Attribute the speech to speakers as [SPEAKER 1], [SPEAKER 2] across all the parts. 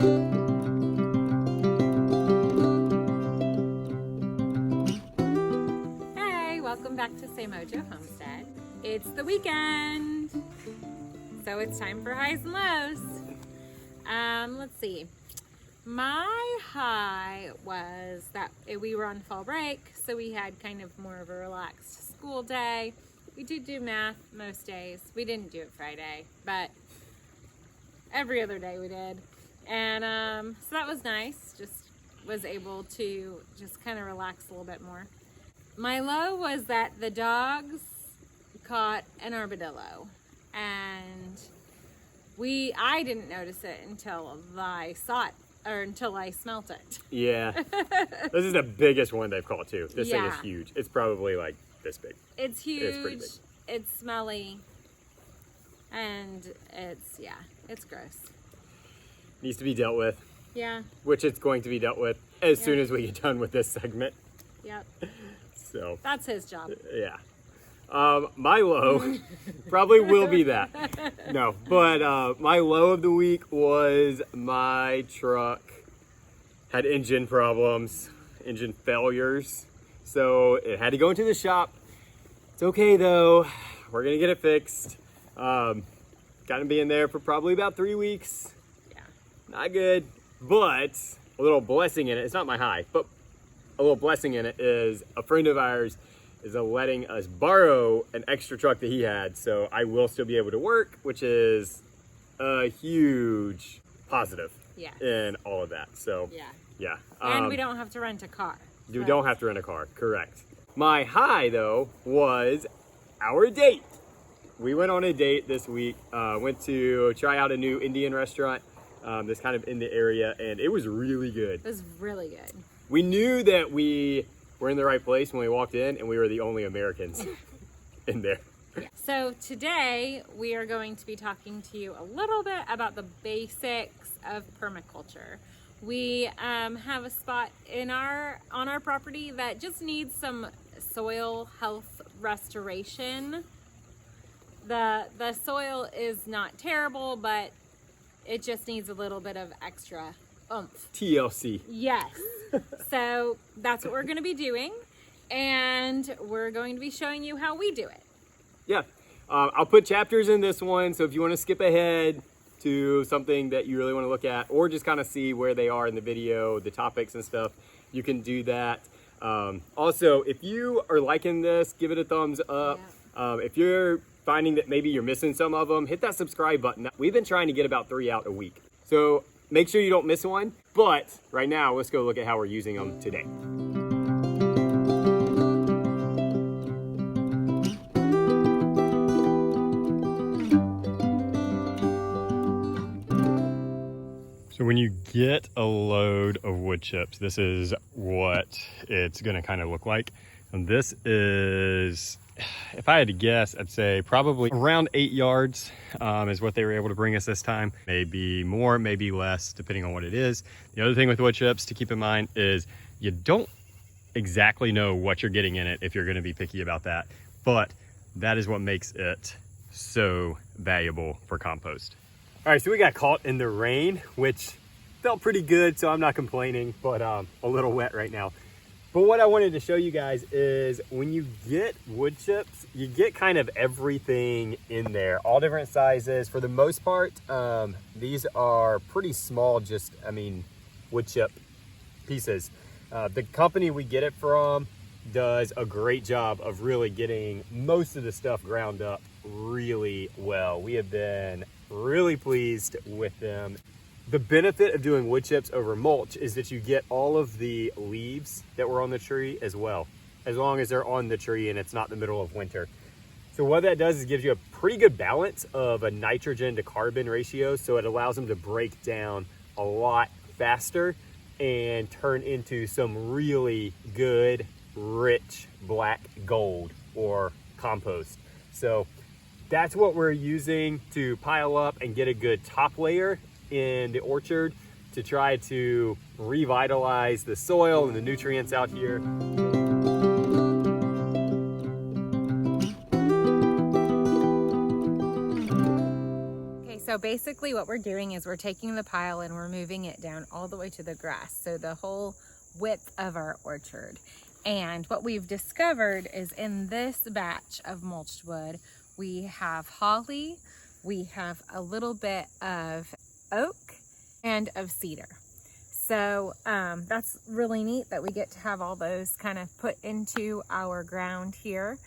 [SPEAKER 1] Hey, welcome back to Say Mojo Homestead. It's the weekend, so it's time for highs and lows. Let's see. My high was that we were on fall break, so we had kind of more of a relaxed school day. We did do math most days. We didn't do it Friday, but every other day we did. And so that was nice. Just was able to just kind of relax a little bit more. My low was that the dogs caught an armadillo, and I didn't notice it until I saw it, or until I smelt it.
[SPEAKER 2] Yeah. This is the biggest one they've caught too. This thing
[SPEAKER 1] Yeah.
[SPEAKER 2] is huge. It's probably like this big.
[SPEAKER 1] It's huge.
[SPEAKER 2] It's pretty big.
[SPEAKER 1] It's smelly, and it's gross.
[SPEAKER 2] Needs to be dealt with,
[SPEAKER 1] Yeah.
[SPEAKER 2] which it's going to be dealt with as soon as we get done with this segment.
[SPEAKER 1] Yep.
[SPEAKER 2] So
[SPEAKER 1] That's his job.
[SPEAKER 2] yeah. My low probably will be that. No, but my low of the week was my truck had engine problems, engine failures. So it had to go into the shop. It's okay though. We're gonna get it fixed. Gonna be in there for probably about 3 weeks.
[SPEAKER 1] Yeah.
[SPEAKER 2] Not good, but a little blessing in it. It's not my high, but a little blessing in it is a friend of ours is letting us borrow an extra truck that he had, so I will still be able to work, which is a huge positive
[SPEAKER 1] Yeah.
[SPEAKER 2] in all of that. So
[SPEAKER 1] Yeah.
[SPEAKER 2] yeah.
[SPEAKER 1] And we don't have to rent a car.
[SPEAKER 2] You
[SPEAKER 1] so-
[SPEAKER 2] don't have to rent a car, correct. My high though was our date. We went on a date this week, went to try out a new Indian restaurant that's kind of in the area, and it was really good.
[SPEAKER 1] It was really good.
[SPEAKER 2] We knew that we were in the right place when we walked in, and we were the only Americans in there.
[SPEAKER 1] Yeah. So today we are going to be talking to you a little bit about the basics of permaculture. We have a spot on our property that just needs some soil health restoration. The soil is not terrible, but it just needs a little bit of extra oomph.
[SPEAKER 2] TLC.
[SPEAKER 1] Yes. So that's what we're going to be doing, and we're going to be showing you how we do it.
[SPEAKER 2] Yeah. I'll put chapters in this one, so if you want to skip ahead to something that you really want to look at, or just kind of see where they are in the video, the topics and stuff, you can do that. Also, if you are liking this, give it a thumbs up.
[SPEAKER 1] Yeah.
[SPEAKER 2] If you're finding that maybe you're missing some of them, hit that subscribe button. We've been trying to get about 3 out a week, so make sure you don't miss one. But right now, let's go look at how we're using them today. So when you get a load of wood chips, this is what it's gonna kind of look like. And this is, if I had to guess, I'd say probably around 8 yards is what they were able to bring us this time. Maybe more, maybe less, depending on what it is. The other thing with wood chips to keep in mind is you don't exactly know what you're getting in it if you're gonna be picky about that. But that is what makes it so valuable for compost. All right, so we got caught in the rain, which felt pretty good, so I'm not complaining, but a little wet right now. But what I wanted to show you guys is when you get wood chips, you get kind of everything in there, all different sizes. For the most part, these are pretty small, wood chip pieces. The company we get it from does a great job of really getting most of the stuff ground up really well. We have been really pleased with them. The benefit of doing wood chips over mulch is that you get all of the leaves that were on the tree as well, as long as they're on the tree and it's not the middle of winter. So what that does is gives you a pretty good balance of a nitrogen to carbon ratio, so it allows them to break down a lot faster and turn into some really good, rich black gold or compost. So that's what we're using to pile up and get a good top layer in the orchard to try to revitalize the soil and the nutrients out here.
[SPEAKER 1] So basically what we're doing is we're taking the pile and we're moving it down all the way to the grass. So the whole width of our orchard. And what we've discovered is in this batch of mulched wood, we have holly, we have a little bit of oak, and of cedar. So that's really neat that we get to have all those kind of put into our ground here.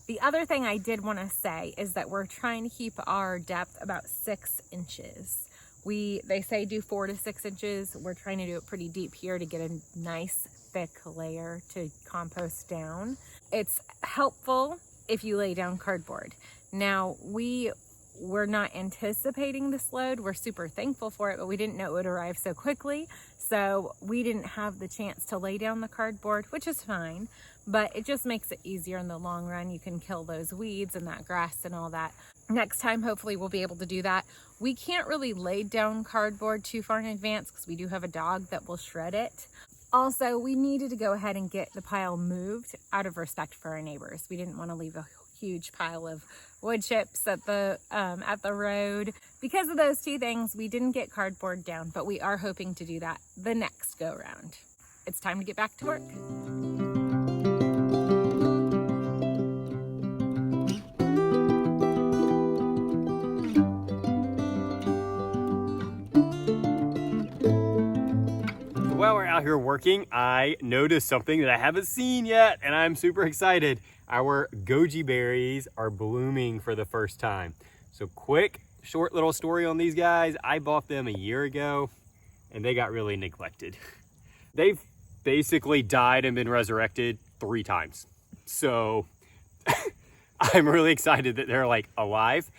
[SPEAKER 1] The other thing I did want to say is that we're trying to keep our depth about 6 inches. They say do 4 to 6 inches. We're trying to do it pretty deep here to get a nice thick layer to compost down. It's helpful if you lay down cardboard. Now, we're not anticipating this load. We're super thankful for it, but we didn't know it would arrive so quickly. So we didn't have the chance to lay down the cardboard, which is fine, but it just makes it easier in the long run. You can kill those weeds and that grass and all that. Next time, hopefully we'll be able to do that. We can't really lay down cardboard too far in advance because we do have a dog that will shred it. Also, we needed to go ahead and get the pile moved out of respect for our neighbors. We didn't want to leave a huge pile of wood chips at the road. Because of those two things, we didn't get cardboard down, but we are hoping to do that the next go round. It's time to get back to work.
[SPEAKER 2] While we're out here working, I noticed something that I haven't seen yet, and I'm super excited. Our goji berries are blooming for the first time. So quick, short little story on these guys. I bought them a year ago, and they got really neglected. They've basically died and been resurrected 3 times. So I'm really excited that they're like alive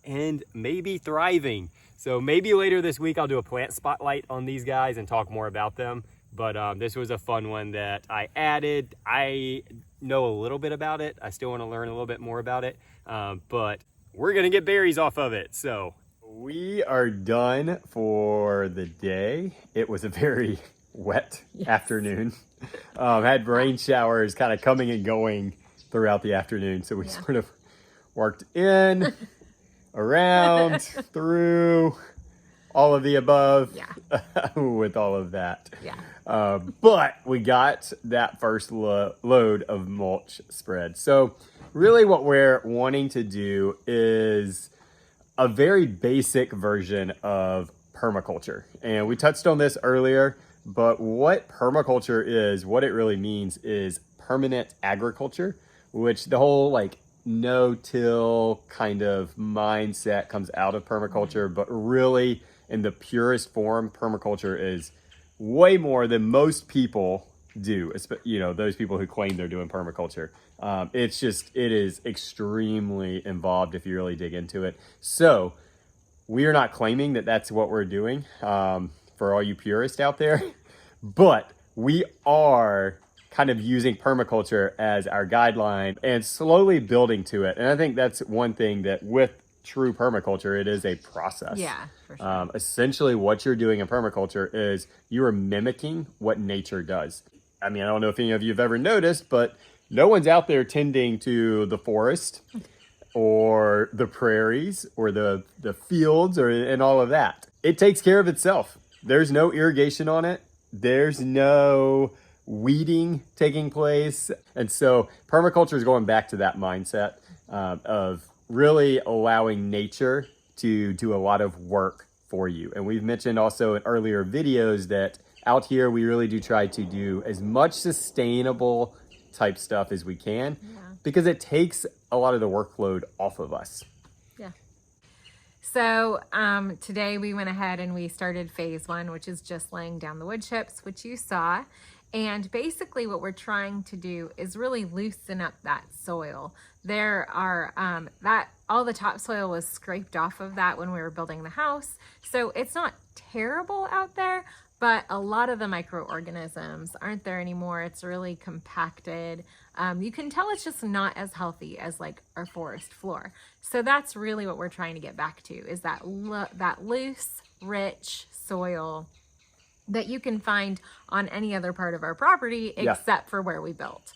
[SPEAKER 2] and maybe thriving. So maybe later this week I'll do a plant spotlight on these guys and talk more about them. But this was a fun one that I added. I know a little bit about it. I still want to learn a little bit more about it. But we're going to get berries off of it. So we are done for the day. It was a very wet afternoon. Had rain showers kind of coming and going throughout the afternoon. So we sort of worked in, around, through, all of the above with all of that. But we got that first load of mulch spread. So really what we're wanting to do is a very basic version of permaculture. And we touched on this earlier, but what permaculture is, what it really means is permanent agriculture, which the whole like no-till kind of mindset comes out of permaculture, but really in the purest form, permaculture is way more than most people do. You know, those people who claim they're doing permaculture. It is extremely involved if you really dig into it. So we are not claiming that that's what we're doing for all you purists out there, but we are kind of using permaculture as our guideline and slowly building to it. And I think that's one thing that with true permaculture, it is a process.
[SPEAKER 1] Yeah, for sure.
[SPEAKER 2] Essentially what you're doing in permaculture is you are mimicking what nature does. I mean, I don't know if any of you have ever noticed, but no one's out there tending to the forest or the prairies or the fields and all of that. It takes care of itself. There's no irrigation on it. There's no weeding taking place. And so permaculture is going back to that mindset of really allowing nature to do a lot of work for you. And we've mentioned also in earlier videos that out here we really do try to do as much sustainable type stuff as we can because it takes a lot of the workload off of us.
[SPEAKER 1] Yeah. So today we went ahead and we started phase 1, which is just laying down the wood chips, which you saw. And basically what we're trying to do is really loosen up that soil. There are, all the topsoil was scraped off of that when we were building the house. So it's not terrible out there, but a lot of the microorganisms aren't there anymore. It's really compacted. You can tell it's just not as healthy as like our forest floor. So that's really what we're trying to get back to, is that loose, rich soil that you can find on any other part of our property except for where we built.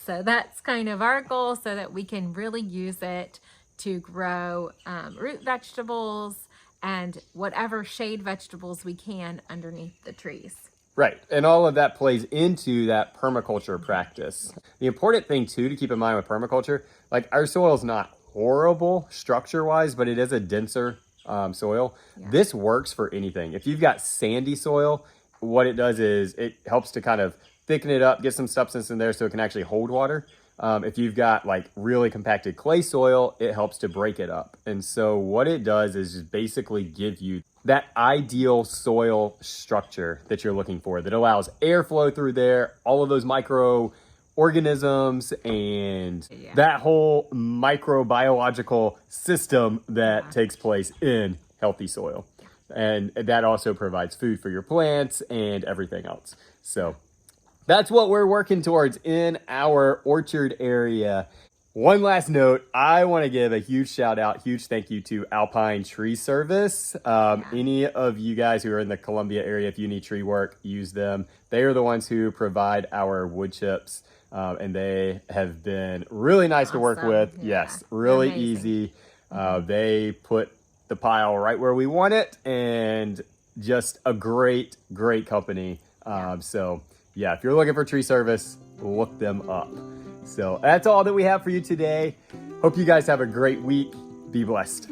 [SPEAKER 1] So that's kind of our goal, so that we can really use it to grow root vegetables and whatever shade vegetables we can underneath the trees.
[SPEAKER 2] Right. And all of that plays into that permaculture practice. The important thing too to keep in mind with permaculture, like our soil is not horrible structure wise, but it is a denser soil.
[SPEAKER 1] Yeah.
[SPEAKER 2] This works for anything. If you've got sandy soil, what it does is it helps to kind of thicken it up, get some substance in there so it can actually hold water. If you've got like really compacted clay soil, it helps to break it up. And so what it does is just basically give you that ideal soil structure that you're looking for that allows airflow through there, all of those microorganisms and that whole microbiological system that takes place in healthy soil. And that also provides food for your plants and everything else. So that's what we're working towards in our orchard area. One last note, I want to give a huge shout out, huge thank you to Alpine Tree Service. Any of you guys who are in the Columbia area, if you need tree work, use them. They are the ones who provide our wood chips, and they have been really nice to work with.
[SPEAKER 1] Yeah.
[SPEAKER 2] Yes, really easy. They put the pile right where we want it, and just a great, great company. So yeah, if you're looking for tree service, look them up. So that's all that we have for you today. Hope you guys have a great week. Be blessed.